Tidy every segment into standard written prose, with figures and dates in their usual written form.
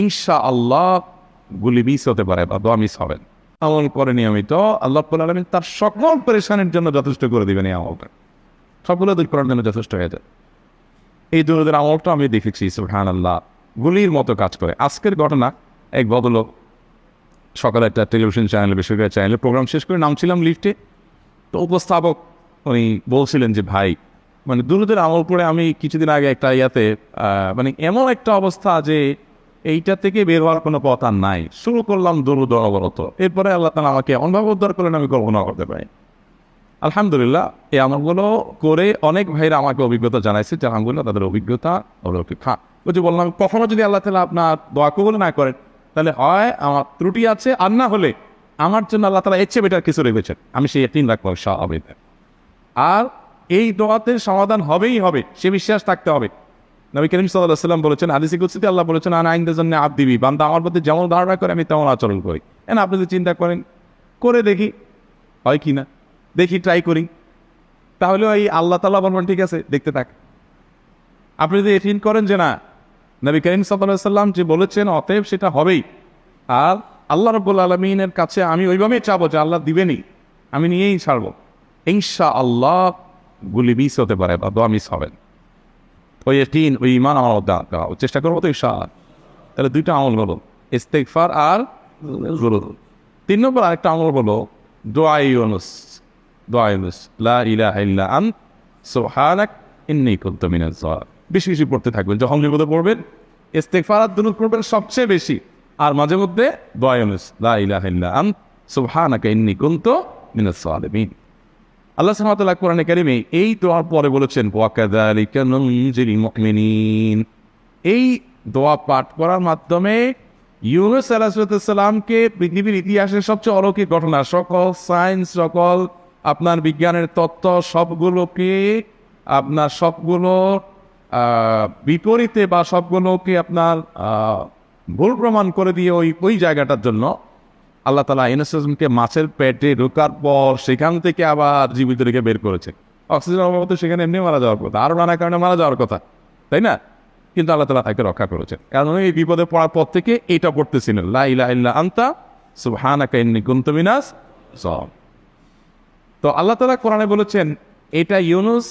ইনশাআল্লাহ গুলি মিস হতে পারে বা দোয়া মিস হবেন। আমল করে নিয়মিত আল্লাহ রাব্বুল আলামিন তার সকল পেরেশানির জন্য যথেষ্ট করে দিবেন। এই আমলটা সবগুলো দূর করার জন্য যথেষ্ট হয়ে যায়। এই দুরুদের আমলটা আমি দেখেছি সুবহানাল্লাহ গুলির মতো কাজ করে। আজকের ঘটনা, এক ভদ্রলোক সকালে একটা টেলিভিশন চ্যানেলে, বেসরকারি চ্যানেলে প্রোগ্রাম শেষ করে নামছিলাম লিফটে, তো উপস্থাপক উনি বলছিলেন যে ভাই মানে দুরুদের আমল করে আমি কিছুদিন আগে একটা ইয়াতে মানে এমন একটা অবস্থা যে এইটা থেকে বের হওয়ার কোনো পথ আর নাই, শুরু করলাম দুরুদ অবরত, এরপরে আল্লাহ তাআলা আমাকে এমনভাবে উদ্ধার করলেন আমি কল্পনা করতে পারি। আলহামদুলিল্লাহ এই আমলগুলো করে অনেক ভাইরা আমাকে অভিজ্ঞতা জানাইছে যে আলহামদুলিল্লাহ তাদের অভিজ্ঞতা অলৌকিক। ওই যে বললাম কখনো যদি আল্লাহ তাআলা আপনার দোয়া কবুল না করেন তাহলে হয় আমার ত্রুটি আছে, আর না হলে আমার জন্য আল্লাহ তাআলা এর চেয়ে বেটার কিছু রেখেছেন, আমি সেই ইয়াকিন রাখবো ইনশাআল্লাহ। আর এই দোয়াতে সমাধান হবেই হবে, সে বিশ্বাস থাকতে হবে। নবী করিম সাল্লাল্লাহু আলাইহি ওয়াসাল্লাম বলেছেন, হাদিসে কুদসিতে আল্লাহ বলেছেন আনা ইনদা যান্নি আবদি বি, বান্দা আমার প্রতি যেমন ধারণা করে আমি তেমন আচরণ করি। এখন আপনি যদি চিন্তা করেন করে দেখি হয় কি না, দেখি ট্রাই করি, তাহলে ওই আল্লাহ তাআলা বলবেন ঠিক আছে দেখতে থাক। আপনি যদি এটিন করেন যে না নবী করিম সাল্লাল্লাহু আলাইহি ওয়াসাল্লাম যে বলেছেন অতএব সেটা হবেই, আর আল্লাহ রাব্বুল আলামিনের কাছে আমি ওইভাবেই চাবো যে আল্লাহ দিবেনই, আমি নিয়েই ছাড়বো, ইনশাআল্লাহ গুলি মিস হতে পারে বা দোয়া মিস হবেন। ওই ইয়কিন ওই ঈমান আমার মধ্যে আনতে হবে, চেষ্টা করবো তো ইনশাআল্লাহ। তাহলে দুইটা আমল হলো ইস্তেগফার আর দুরূদ। 3 নম্বর আরেকটা আমল হলো দোয়া ইউনুস। দোয়া ইউনুস লা ইলাহা ইল্লা আন্ত সুবহানাক ইন্নী কুনতু মিনাজ জালিমিন। বেশি বেশি পড়তে থাকবেন, যখন বিপদে পড়বেন ইস্তেগফার আর দুরূদ পড়বেন সবচেয়ে বেশি, আর মাঝে মধ্যে দোয়া ইউনুস লা ইলাহা ইল্লা আন্ত সুবহানাকা ইন্নী কুনতু মিনাজ জালিমিন। আল্লাহ সুবহানাহু ওয়া তাআলা কোরআনে কারিমে এই দোয়ার পরে বলেছেন ওয়া কাযালিকা নুনজিল মুমিনিন। এই দোয়া পাঠ করার মাধ্যমে ইউনুস আলাইহিস সালামকে পৃথিবীর ইতিহাসের সবচেয়ে অলৌকিক ঘটনা, সকল সায়েন্স, সকল আপনার বিজ্ঞানের তত্ত্ব সবগুলোকে আপনার সবগুলোর বিপরীতে বা সবগুলোকে আপনার ভুল প্রমাণ করে দিয়ে ওই জায়গাটার জন্য আল্লাহ তাআলা ইউনুসকে মাছের পেটে ঢোকার পর সেখান থেকে আবার জীবিত রেখে বের করেছে। অক্সিজেন অভাবে সেখানে এমনি মারা যাওয়ার কথা, আরো নানা কারণে মারা যাওয়ার কথা, তাই না? কিন্তু আল্লাহ তাআলা তাকে রক্ষা করেছেন, কারণ এই বিপদে পড়ার পর থেকে এইটা পড়তেছিলেন লা ইলাহা ইল্লা আনতা সুবহানাকা ইন্নী কুনতু মিনাজ জালিমিন। তো আল্লাহ তাআলা কোরআনে বলেছেন এটা ইউনুস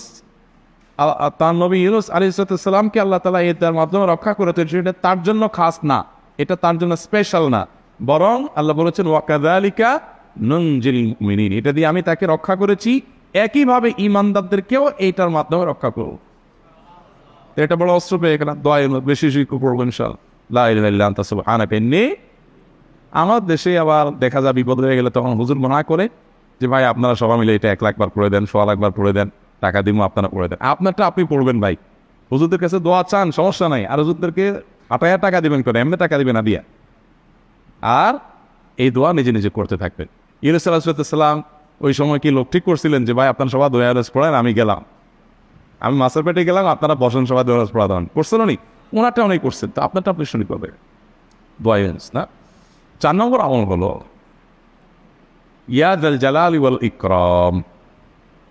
তার নবী ইউনুস আলাইহিস সালামকে আল্লাহ তাআলা এর মাধ্যমে রক্ষা করেছেন, সেটা তার জন্য খাস না, এটা তার জন্য স্পেশাল না, বরং আল্লাহ বলেছেন ওয়া কাযালিকা নুনজিল মুমিনিন, এটা দিয়ে আমি তাকে রক্ষা করেছি, একইভাবে ঈমানদারদেরকেও এইটার মাধ্যমে রক্ষা করব। এটা বড় অস্ত্র পেয়ে গেলাম। দোয়া বেশি বেশি করবো ইনশাআল্লাহ লা ইলাহা ইল্লা আনতা সুবহানাকা ইন্নী। আমার দেশে আবার দেখা যায় বিপদ হয়ে গেলে তখন হুজুর মনা করে যে ভাই আপনারা সবাই মিলে এটা 1 লাখ বার পড়ে দেন, 100 লাখ বার পড়ে দেন, টাকা দিব আপনারা পড়ে দেন। আপনারটা আপনি পড়বেন ভাই, হুজুরদের কাছে দোয়া চান সমস্যা নাই, আর হুজুরদেরকে হাঁটায়া টাকা দিবেন করে, এমনি টাকা দিবেন না দিয়া, আর এই দোয়া নিজে নিজে করতে থাকবেন। ইউনুস আলাইহিস সালাম ওই সময় কি লোক ঠিক করছিলেন যে ভাই আপনারা সবাই দোয়া পড়েন, আমি গেলাম, আমি মাছের পেটে গেলাম, আপনারা বসেন সবাই দোয়া পড়া দেন, করছেন নি? ওনারটা অনেক করছেন, তো আপনারটা আপনি শুনি করবেন দোয়া ইউনুস না। 4 নম্বর আমল হলো ইয়া যাল জালালি ওয়াল ইকরাম।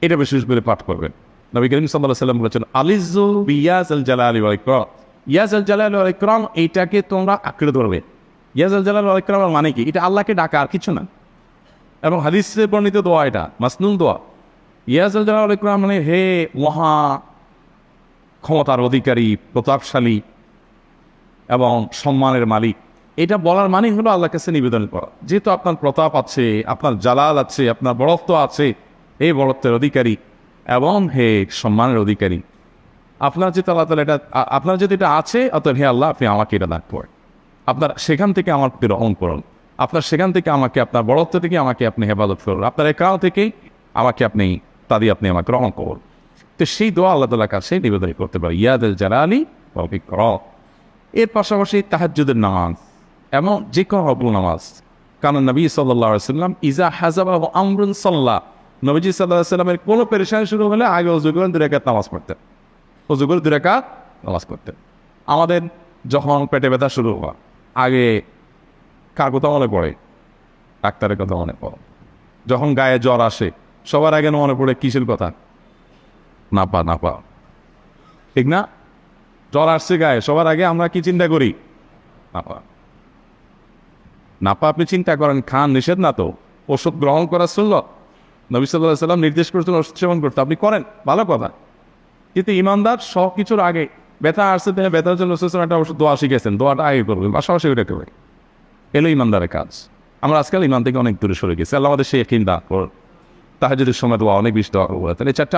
এটা বিশেষ করে পাঠ করবেন। নবী করিম সাল্লাল্লাহু আলাইহি ওয়াসাল্লাম বলেছেন আলিযু বিয়া যাল জালালি ওয়াল ইকরাম। ইয়া যাল জালালি ওয়াল ইকরাম এইটাকে তোমরা আঁকড়ে ধরবে। ইয়া যাল জালালি ওয়াল ইকরাম মানে কি? এটা আল্লাহকে ডাকা, আর কিছু না, এবং হাদিসে বর্ণিত দোয়া, এটা মাসনুন দোয়া। ইয়া যাল জালালি ওয়াল ইকরাম মানে হে মহা ক্ষমতার অধিকারী, প্রতাপশালী এবং সম্মানের মালিক। এটা বলার মানে হলো আল্লাহর কাছে নিবেদন করা, যেহেতু আপনার প্রতাপ আছে, আপনার জালাল আছে, আপনার বড়ত্ব আছে, এই বড়ত্বের অধিকারী এবং হে সম্মানের অধিকারী, আপনার যেহেতু আল্লাহ তাআলা এটা আপনার যদি এটা আছে, অতএব হে আল্লাহ আপনি আমাকে এটা দান করেন, আপনার সেখান থেকে আমার প্রতি রহম করুন, আপনার সেখান থেকে আমাকে, আপনার বড়ত্ব থেকে আমাকে আপনি হেফাজত করুন, আপনার একাও থেকে আমাকে আপনি আপনি আমাকে রহম করুন। তো সেই দোয়া আল্লাহ তাআলার কাছে নিবেদন করতে পারে ইয়া যাল জালালি ওয়াল ইকরাম। এর পাশাপাশি তাহাজ্জুদের নামাজ এবং যে কোনো রকম নামাজ, কারণ নবী সাল্লাল্লাহু আলাইহি ওয়াসাল্লাম ইজা হাযাবাহু আমরুন সাল্লা, নবীজি সাল্লাল্লাহু আলাইহি ওয়াসাল্লামের কোনো পেরেশানি শুরু হলে আগে ওযু করে 2 রাকাত নামাজ পড়তেন, ওযু করে 2 রাকাত নামাজ পড়তেন। আমাদের যখন পেটে ব্যথা শুরু হয় আগে কার কথা মনে পড়ে? ডাক্তারের কথা মনে পড়ে। যখন গায়ে জ্বর আসে সবার আগে মনে পড়ে কিসের কথা? নাপা, ঠিক না? জ্বর আসছে গায়ে, সবার আগে আমরা কি চিন্তা করি? নাপা নাপা আপনি চিন্তা করেন, খান নিষেধ না তো, ওষুধ গ্রহণ করা সুন্নাত, নবী সাল্লাল্লাহু আলাইহি ওয়াসাল্লাম নির্দেশ করেছেন ওষুধ সেবন করতে, আপনি করেন, ভালো কথা। কিন্তু ইমানদার সব কিছুর আগে ব্যথা আসছে, তিনি ব্যথার জন্য একটা ওষুধ দোয়া শিখেছেন, দোয়াটা আগে করবেন, পাশাপাশি ওইটা করবেন, এলো ইমানদারের কাজ। আমরা আজকাল ইমান থেকে অনেক দূরে সরে গেছি। আল্লাহ আমাদের সেই ইয়াকিন দান করুন। তাহাজ্জুদের সময় দোয়া অনেক বেশি দোয়া করবো। তাহলে চারটা